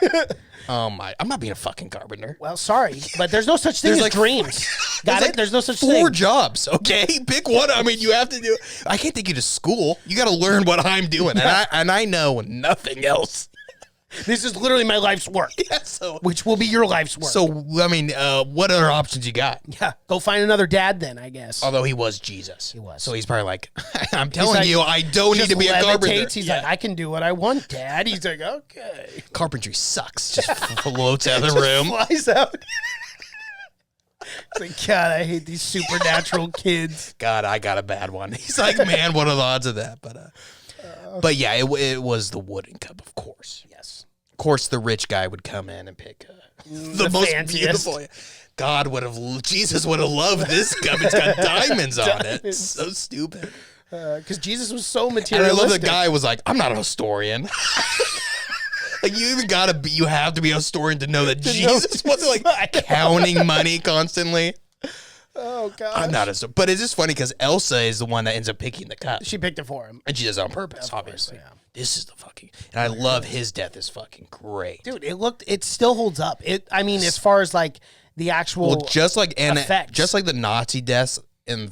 Speaker 5: Oh my! I'm not being a fucking carpenter.
Speaker 4: Well, sorry, but there's no such thing
Speaker 5: There's
Speaker 4: as
Speaker 5: like-
Speaker 4: dreams. Got it? There's no such
Speaker 5: Four
Speaker 4: thing.
Speaker 5: jobs, okay? Pick one. I mean, you have to do. I can't take you to school. You got to learn what I'm doing, and I know nothing else.
Speaker 4: This is literally my life's work,
Speaker 5: Yeah, so
Speaker 4: which will be your life's work.
Speaker 5: So I mean, what other options you got?
Speaker 4: yeah, go find another dad then, I guess.
Speaker 5: Although he was Jesus, he
Speaker 4: was.
Speaker 5: So he's probably like, I'm telling
Speaker 4: like,
Speaker 5: you, I don't need
Speaker 4: Just
Speaker 5: to be a carpenter.
Speaker 4: levitates. He's like, I can do what I want, Dad. He's like, okay.
Speaker 5: Carpentry sucks. Just floats out of the room.
Speaker 4: Flies out. It's like, God, I hate these supernatural kids.
Speaker 5: God, I got a bad one. He's like, man, what are the odds of that? But yeah, it was the wooden cup, of course.
Speaker 4: Yes.
Speaker 5: Of course, the rich guy would come in and pick the most
Speaker 4: fanciest.
Speaker 5: beautiful. Jesus would have loved this cup. It's got diamonds on it. It's so stupid.
Speaker 4: Because Jesus was so
Speaker 5: And I
Speaker 4: materialistic.
Speaker 5: love the guy was like, I'm not a historian. Like you have to be a historian to know that Jesus wasn't like counting money constantly.
Speaker 4: Oh, God.
Speaker 5: I'm not but it's just funny because Elsa is the one that ends up picking the cup.
Speaker 4: She picked it for him.
Speaker 5: And she does it on purpose, obviously.
Speaker 4: yeah.
Speaker 5: This is the fucking, and I love his death is fucking great.
Speaker 4: Dude, it still holds up. I mean, as far as like the actual
Speaker 5: Well, just like
Speaker 4: effects.
Speaker 5: the Nazi deaths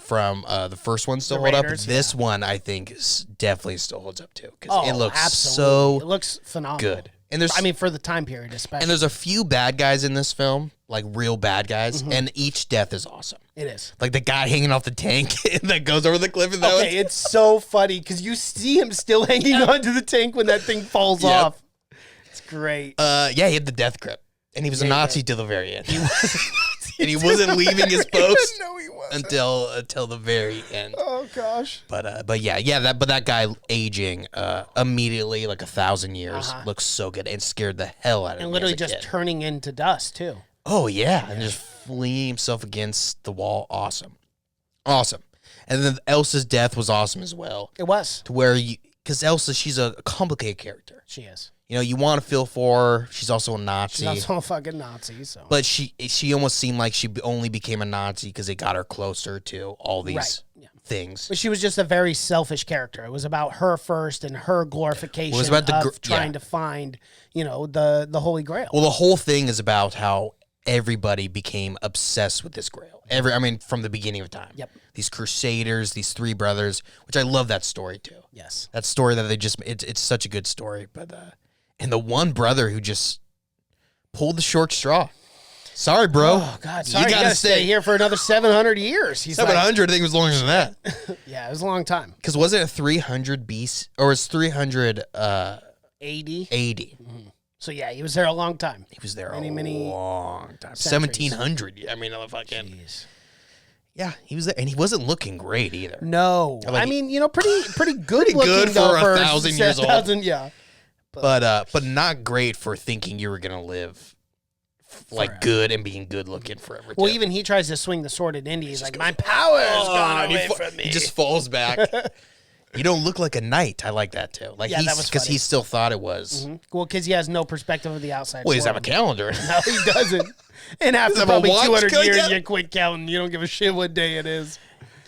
Speaker 5: from the first one still
Speaker 4: The
Speaker 5: hold up.
Speaker 4: Raiders,
Speaker 5: This one I think definitely still holds up too because
Speaker 4: Oh,
Speaker 5: it looks
Speaker 4: absolutely. It
Speaker 5: so
Speaker 4: looks phenomenal.
Speaker 5: good. And there's
Speaker 4: I mean, for the time period, especially.
Speaker 5: and there's a few bad guys in this film, like real bad guys,
Speaker 4: Mm-hmm.
Speaker 5: and each death is awesome.
Speaker 4: It is.
Speaker 5: Like the guy hanging off the tank that goes over the cliff. And that
Speaker 4: Okay, it's so funny because you see him still hanging onto the tank when that thing falls
Speaker 5: Yep.
Speaker 4: off. It's great.
Speaker 5: yeah, he had the death grip, and he was a
Speaker 4: he
Speaker 5: Nazi till the very end. And he wasn't leaving his post
Speaker 4: No, he wasn't.
Speaker 5: until the very end.
Speaker 4: Oh gosh.
Speaker 5: But that guy aging immediately like 1,000 years looks so good and scared the hell out of me.
Speaker 4: And literally
Speaker 5: as a
Speaker 4: just
Speaker 5: kid.
Speaker 4: turning into dust too.
Speaker 5: Oh yeah, and just flinging himself against the wall. Awesome. And then Elsa's death was awesome as well.
Speaker 4: It was.
Speaker 5: To where because Elsa, she's a complicated character.
Speaker 4: She is.
Speaker 5: You know, you want to feel for her. She's also a Nazi.
Speaker 4: She's also a fucking Nazi. So.
Speaker 5: But she almost seemed like she only became a Nazi because it got her closer to all these
Speaker 4: Right. Yeah.
Speaker 5: things.
Speaker 4: But she was just a very selfish character. It was about her first and her glorification
Speaker 5: about the
Speaker 4: of trying to find, the Holy Grail.
Speaker 5: Well, the whole thing is about how everybody became obsessed with this grail. From the beginning of time.
Speaker 4: Yep.
Speaker 5: These crusaders, these three brothers, which I love that story too.
Speaker 4: Yes.
Speaker 5: That story that it's such a good story. But and the one brother who just pulled the short straw. Sorry, bro.
Speaker 4: Oh God! Sorry, you
Speaker 5: gotta
Speaker 4: gotta stay here for another 700 years. He's
Speaker 5: 700, I think it was longer than that.
Speaker 4: Like, yeah, it was a long time.
Speaker 5: Because was it a 300 BC or is 300
Speaker 4: 80.
Speaker 5: 80?
Speaker 4: So yeah, he was there a long time.
Speaker 5: He was there
Speaker 4: Many
Speaker 5: a long time.
Speaker 4: centuries.
Speaker 5: 1700. I mean, fucking.
Speaker 4: Jeez.
Speaker 5: Yeah, he was there, and he wasn't looking great either.
Speaker 4: No,
Speaker 5: Like-
Speaker 4: I mean, pretty good
Speaker 5: Pretty
Speaker 4: looking
Speaker 5: good
Speaker 4: though
Speaker 5: for 1,000 years old.
Speaker 4: 1,000, yeah.
Speaker 5: But not great for thinking you were gonna live like good and being good looking forever.
Speaker 4: Well,
Speaker 5: too.
Speaker 4: even he tries to swing the sword at Indy. He's like, my power has gone
Speaker 5: and
Speaker 4: away from me.
Speaker 5: He just falls back. You don't look like a knight. I like that too. Like
Speaker 4: Yeah, that was
Speaker 5: because
Speaker 4: funny.
Speaker 5: he still thought it was.
Speaker 4: Well, because he has no perspective of the outside.
Speaker 5: Well, he doesn't have a
Speaker 4: world.
Speaker 5: calendar.
Speaker 4: No, he doesn't. And after
Speaker 5: have a
Speaker 4: probably
Speaker 5: watch
Speaker 4: 200
Speaker 5: going
Speaker 4: years,
Speaker 5: down?
Speaker 4: you quit counting. You don't give a shit what day it is.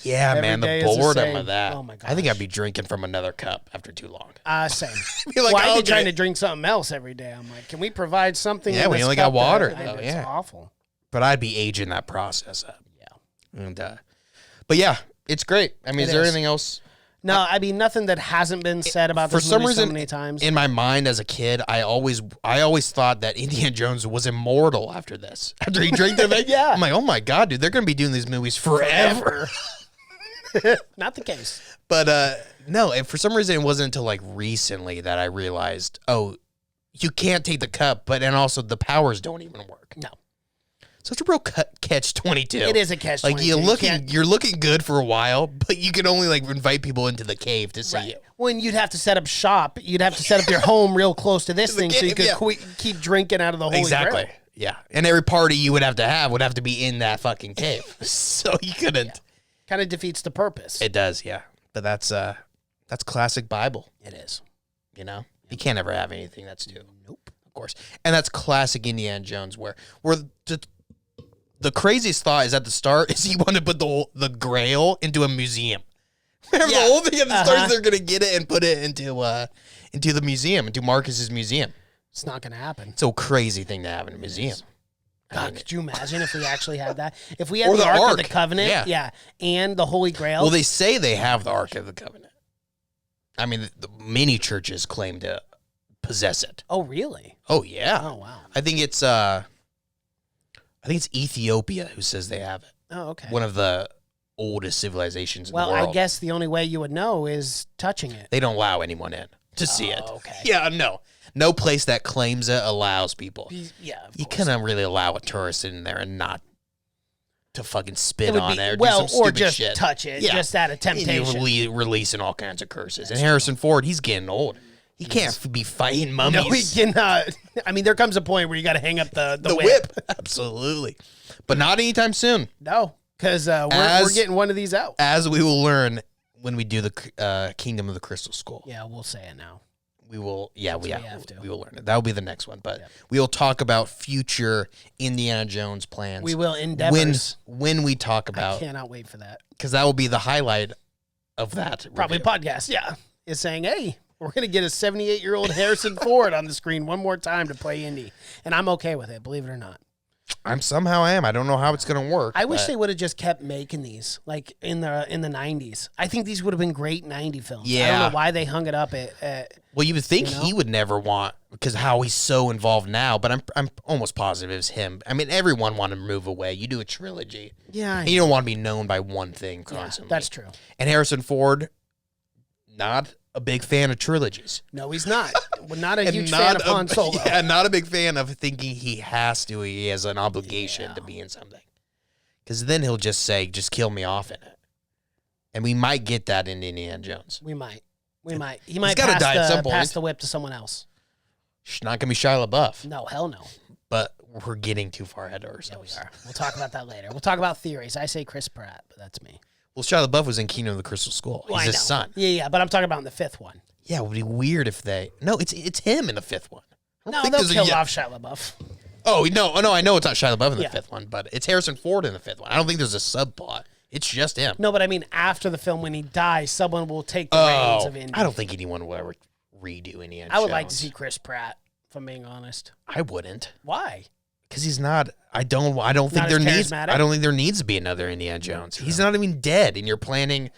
Speaker 5: Yeah,
Speaker 4: Every
Speaker 5: man, the
Speaker 4: day is the
Speaker 5: boredom
Speaker 4: same.
Speaker 5: of that.
Speaker 4: Oh, my
Speaker 5: I think
Speaker 4: gosh.
Speaker 5: I'd be drinking from another cup after too long.
Speaker 4: Same.
Speaker 5: Be like,
Speaker 4: well, I've been
Speaker 5: okay.
Speaker 4: trying to drink something else every day. I'm like, can we provide something?
Speaker 5: Yeah,
Speaker 4: in
Speaker 5: we
Speaker 4: this
Speaker 5: only got
Speaker 4: cup
Speaker 5: water,
Speaker 4: that- I
Speaker 5: though,
Speaker 4: know,
Speaker 5: yeah.
Speaker 4: It's awful.
Speaker 5: But I'd be aging that process up.
Speaker 4: Yeah.
Speaker 5: And but yeah, it's great. I mean,
Speaker 4: It
Speaker 5: is there
Speaker 4: is.
Speaker 5: anything else?
Speaker 4: No, I mean nothing that hasn't been said about
Speaker 5: For
Speaker 4: this
Speaker 5: some
Speaker 4: movie
Speaker 5: reason,
Speaker 4: so many times.
Speaker 5: in my mind as a kid, I always thought that Indiana Jones was immortal after this. After he drank the thing,
Speaker 4: Yeah.
Speaker 5: I'm like, oh my god, dude, they're gonna be doing these movies forever.
Speaker 4: Not the case.
Speaker 5: But no, and for some reason, it wasn't until like recently that I realized, oh, you can't take the cup, but and also the powers don't even work.
Speaker 4: No,
Speaker 5: So it's a real catch-22.
Speaker 4: it is a catch.
Speaker 5: Like
Speaker 4: 22.
Speaker 5: you're looking good for a while, but you can only like invite people into the cave to see you.
Speaker 4: When you'd have to set up shop, you'd have to set up your home real close to this
Speaker 5: the
Speaker 4: thing so you
Speaker 5: cave,
Speaker 4: could
Speaker 5: yeah.
Speaker 4: keep drinking out of the Holy
Speaker 5: Exactly.
Speaker 4: Grail.
Speaker 5: Yeah. And every party you would have to be in that fucking cave. So you couldn't.
Speaker 4: Kind of defeats the purpose.
Speaker 5: It does, yeah. But that's classic Bible,
Speaker 4: It is.
Speaker 5: you know? You can't ever have anything that's too. Nope. Of course. And that's classic Indiana Jones where the craziest thought is at the start is he wanted to put the Grail into a museum. Remember
Speaker 4: Yeah.
Speaker 5: the whole thing at the start
Speaker 4: Uh-huh.
Speaker 5: is they're gonna get it and put it into into the museum, into Marcus's museum.
Speaker 4: It's not going to happen.
Speaker 5: It's a crazy thing to have in a museum.
Speaker 4: God, could you imagine if we actually had that? If we had
Speaker 5: Or
Speaker 4: the
Speaker 5: the
Speaker 4: Ark of
Speaker 5: Ark.
Speaker 4: the Covenant,
Speaker 5: Yeah.
Speaker 4: and the Holy Grail.
Speaker 5: Well, they say they have the Ark of the Covenant. I mean, the many churches claim to possess it.
Speaker 4: Oh, really?
Speaker 5: Oh, yeah.
Speaker 4: Oh, wow.
Speaker 5: I think it's Ethiopia who says they have it.
Speaker 4: Oh, okay.
Speaker 5: One of the oldest civilizations in
Speaker 4: Well,
Speaker 5: the world.
Speaker 4: I guess the only way you would know is touching it.
Speaker 5: They don't allow anyone in to see it.
Speaker 4: Okay.
Speaker 5: Yeah, no. No place that claims it allows people.
Speaker 4: Yeah, of
Speaker 5: You
Speaker 4: course.
Speaker 5: couldn't really allow a tourist in there and not to fucking
Speaker 4: It
Speaker 5: spit
Speaker 4: would
Speaker 5: on
Speaker 4: be,
Speaker 5: it or
Speaker 4: well,
Speaker 5: do some
Speaker 4: or
Speaker 5: stupid
Speaker 4: just
Speaker 5: shit.
Speaker 4: touch it,
Speaker 5: Yeah.
Speaker 4: just out of
Speaker 5: And
Speaker 4: temptation.
Speaker 5: you're releasing all kinds of curses. And Harrison Ford, he's getting old. He can't be fighting mummies.
Speaker 4: No, he cannot. I mean, there comes a point where you got to hang up the
Speaker 5: whip. Absolutely. But not anytime soon.
Speaker 4: No, because we're getting one of these out.
Speaker 5: As we will learn when we do the Kingdom of the Crystal Skull.
Speaker 4: Yeah, we'll say it now.
Speaker 5: We will, we
Speaker 4: have to.
Speaker 5: We will learn it. That will be the next one. But we will talk about future Indiana Jones plans.
Speaker 4: We will endeavors.
Speaker 5: When we talk
Speaker 4: I
Speaker 5: about,
Speaker 4: cannot wait for that.
Speaker 5: because that will be the highlight of that.
Speaker 4: Probably
Speaker 5: review.
Speaker 4: podcast, yeah. Is saying, hey, we're going to get a 78-year-old Harrison Ford on the screen one more time to play Indy. And I'm okay with it, believe it or not.
Speaker 5: I am. I don't know how it's going to work.
Speaker 4: I wish
Speaker 5: but
Speaker 4: they would have just kept making these, like in the 90s. I think these would have been great 90 films. I
Speaker 5: Yeah.
Speaker 4: don't know why they hung it up at
Speaker 5: Well, you would think
Speaker 4: you know?
Speaker 5: he would never want, because how he's so involved now. But I'm almost positive it's him. I mean, everyone want to move away. You do a trilogy.
Speaker 4: yeah,
Speaker 5: And you don't want to be known by one thing
Speaker 4: yeah,
Speaker 5: constantly.
Speaker 4: that's true.
Speaker 5: And Harrison Ford, not a big fan of trilogies.
Speaker 4: No, he's not. Well, not a
Speaker 5: And
Speaker 4: huge
Speaker 5: not
Speaker 4: fan of
Speaker 5: a-
Speaker 4: Han Solo.
Speaker 5: Yeah, not a big fan of thinking he has to. He has an obligation to be in something. Because then he'll just say, just kill me off in it. And we might get that in Indiana Jones.
Speaker 4: We might. He might
Speaker 5: gotta die at some
Speaker 4: pass
Speaker 5: point.
Speaker 4: the whip to someone else.
Speaker 5: It's not going to be Shia LaBeouf.
Speaker 4: No, hell no.
Speaker 5: But we're getting too far ahead of
Speaker 4: Yeah, we
Speaker 5: ourselves.
Speaker 4: are. We'll talk about that later. We'll talk about theories. I say Chris Pratt, but that's me.
Speaker 5: Well, Shia LaBeouf was in Kingdom of the Crystal Skull.
Speaker 4: Well,
Speaker 5: He's
Speaker 4: I
Speaker 5: his
Speaker 4: know.
Speaker 5: son.
Speaker 4: Yeah, but I'm talking about in the fifth one.
Speaker 5: Yeah, it would be weird if they... No, it's him in the fifth one. I don't
Speaker 4: No,
Speaker 5: think
Speaker 4: they'll
Speaker 5: there's a-
Speaker 4: kill
Speaker 5: yeah.
Speaker 4: off Shia LaBeouf.
Speaker 5: Oh, no, I know it's not Shia LaBeouf in the
Speaker 4: Yeah.
Speaker 5: fifth one, but it's Harrison Ford in the fifth one. I don't think there's a subplot. It's just him.
Speaker 4: No, but I mean, after the film, when he dies, someone will take the reins of Indy.
Speaker 5: I don't think anyone will ever redo Indiana
Speaker 4: I would like to
Speaker 5: Jones.
Speaker 4: see Chris Pratt, if I'm being honest.
Speaker 5: I wouldn't,
Speaker 4: Why?
Speaker 5: because he's not. I don't think
Speaker 4: Not
Speaker 5: there
Speaker 4: as
Speaker 5: needs.
Speaker 4: charismatic?
Speaker 5: I don't think there needs to be another Indiana Jones. He's not even dead, and you're planning.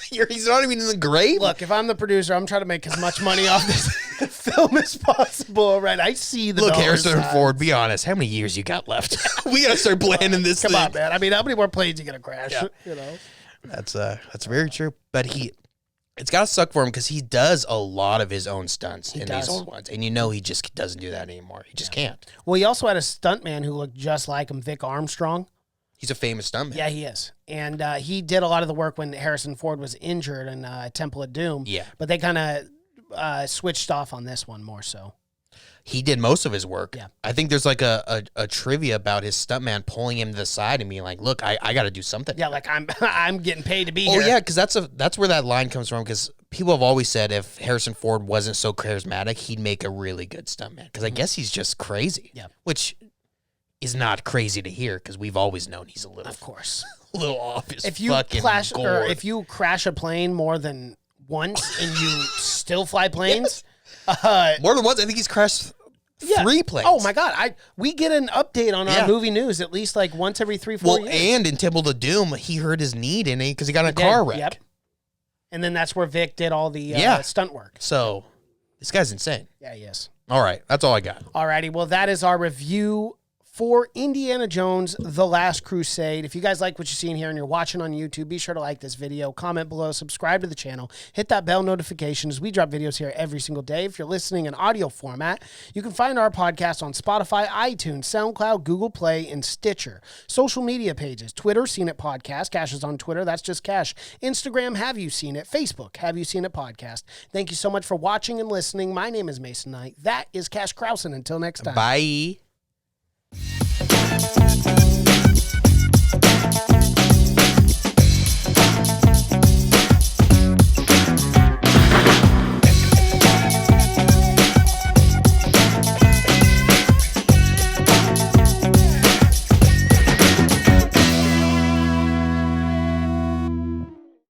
Speaker 5: He's not even in the grave.
Speaker 4: Look, if I'm the producer, I'm trying to make as much money off this film as possible, right? I see the
Speaker 5: Look,
Speaker 4: dollar
Speaker 5: Harrison
Speaker 4: signs.
Speaker 5: Ford. Be honest. How many years you got left? We gotta start planning this.
Speaker 4: Come
Speaker 5: thing.
Speaker 4: on, man. I mean, how many more planes you gonna crash?
Speaker 5: Yeah.
Speaker 4: You know.
Speaker 5: That's very true. But it's got to suck for him because he does a lot of his own stunts in
Speaker 4: does.
Speaker 5: these old ones, and he just doesn't do that anymore. He just can't.
Speaker 4: Well, he also had a stuntman who looked just like him, Vic Armstrong.
Speaker 5: He's a famous stuntman.
Speaker 4: Yeah, he is. And he did a lot of the work when Harrison Ford was injured in Temple of Doom.
Speaker 5: Yeah.
Speaker 4: But they kind of switched off on this one more so.
Speaker 5: He did most of his work.
Speaker 4: Yeah.
Speaker 5: I think there's like a trivia about his stuntman pulling him to the side and being like, "Look, I got to do something."
Speaker 4: Yeah, like I'm getting paid to be
Speaker 5: Oh
Speaker 4: here.
Speaker 5: yeah, because that's where that line comes from. Because people have always said if Harrison Ford wasn't so charismatic, he'd make a really good stuntman. Because I guess he's just crazy.
Speaker 4: Yeah.
Speaker 5: Which is not crazy to hear because we've always known he's a little,
Speaker 4: Of course.
Speaker 5: little off his
Speaker 4: If you
Speaker 5: fucking
Speaker 4: clash or
Speaker 5: gourd.
Speaker 4: if you crash a plane more than once and you still fly planes,
Speaker 5: More than once, I think he's crashed
Speaker 4: yeah.
Speaker 5: 3 planes.
Speaker 4: Oh my god, we get an update on
Speaker 5: Yeah.
Speaker 4: our movie news at least like once every 3-4
Speaker 5: Well,
Speaker 4: years.
Speaker 5: and in Temple of Doom, he hurt his knee, didn't he? Because he got in a car wreck.
Speaker 4: Yep. And then that's where Vic did all the
Speaker 5: Yeah.
Speaker 4: stunt work.
Speaker 5: So this guy's insane.
Speaker 4: Yeah, he is.
Speaker 5: All right, that's all I got.
Speaker 4: Alrighty, well, that is our review for Indiana Jones, The Last Crusade. If you guys like what you're seeing here and you're watching on YouTube, be sure to like this video, comment below, subscribe to the channel, hit that bell notification as we drop videos here every single day. If you're listening in audio format, you can find our podcast on Spotify, iTunes, SoundCloud, Google Play, and Stitcher. Social media pages, Twitter, Seen It Podcast. Cash is on Twitter. That's just Cash. Instagram, Have You Seen It? Facebook, Have You Seen It Podcast. Thank you so much for watching and listening. My name is Mason Knight. That is Cash Krausen. Until next time.
Speaker 5: Bye.